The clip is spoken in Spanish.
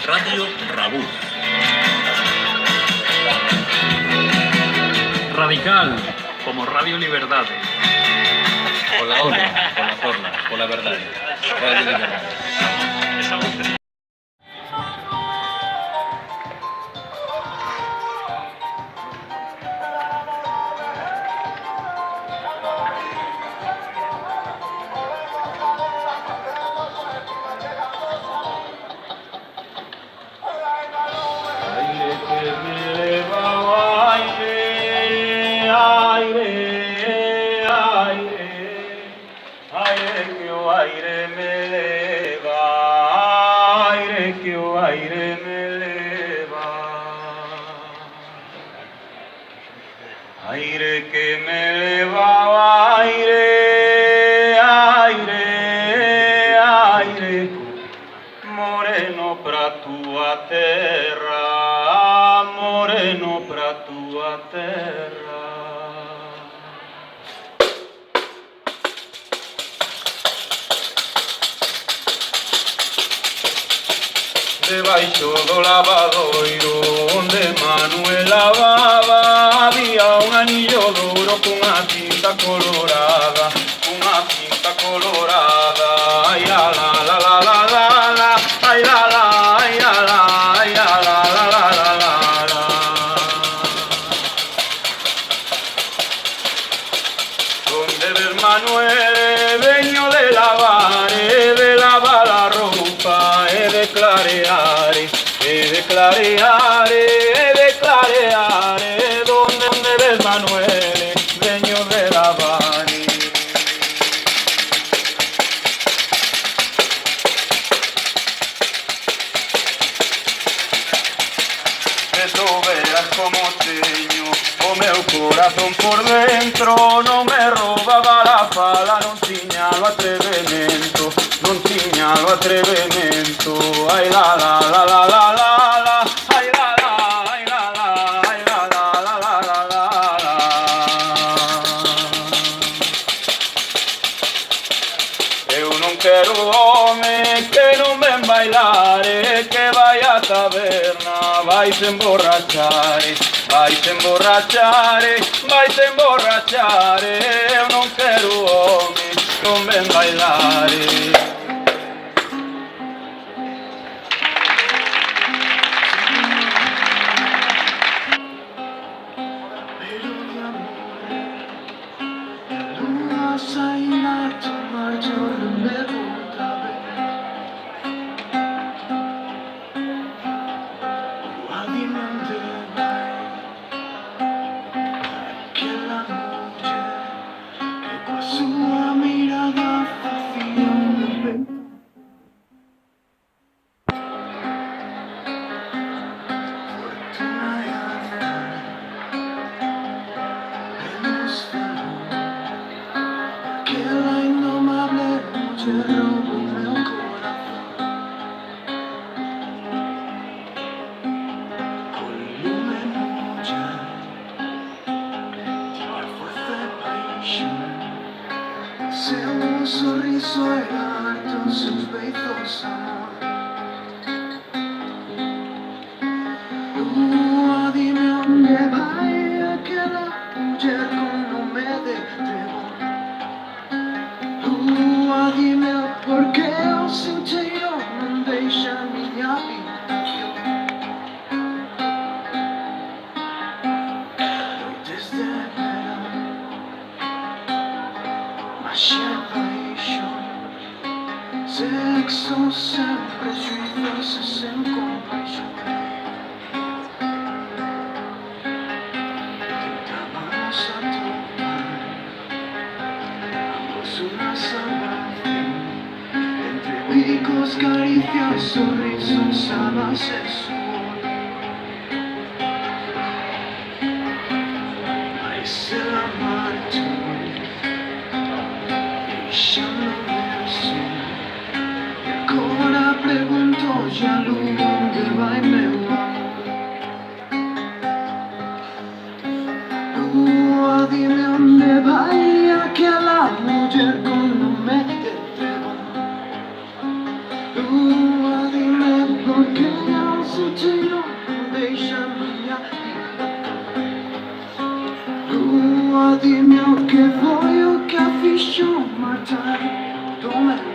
Radio Rabú. Radical, como Radio Liberdade. Por la honra, por la forma, por la verdad. Radio Liberdade. Aire que me eleva, aire, aire, aire, moreno pra tua terra, moreno pra tua terra. Debaixo do lavadoiro onde Manuel lavaba había un anillo de ouro cunha cinta colorada, ai la la la la la la la, ai la la, ai la la, ai la la la la la la la. Donde ves Manuel veño de lavar la ropa de clareare, donde ves Manuel, veño de lavar. Que tú verás como teño o meu corazón por dentro, non me roubaba la fala, non tiña o atrevemento, non tiña o atrevemento, ai la la la la la la la, ai la la, ai la la, ai la la la la la la la. Eu non quero home que non ven bailare, que vai a taberna, vai se emborrachare, eu non quero home, non ven bailare. Se un sorriso era alto sus beizos amor. Dime onde vai aquela muller con nome de Trevor. Dime por que o seu cheiro non deixa a miña habitación. Noites de verão, magia e paixão, sexo sem prejuízos e sem compaixão. Tentamos atopar ambos una salvación, entre bicos, caricias, sorrisos, alas e suor. Mas ela marchou, deixando-me assim. E agora pergunto já onde vai meu amor. Dime onde vai aquela muller con nome de Trevor. Dime por que dimmi che voglio che affiscio matare. Dove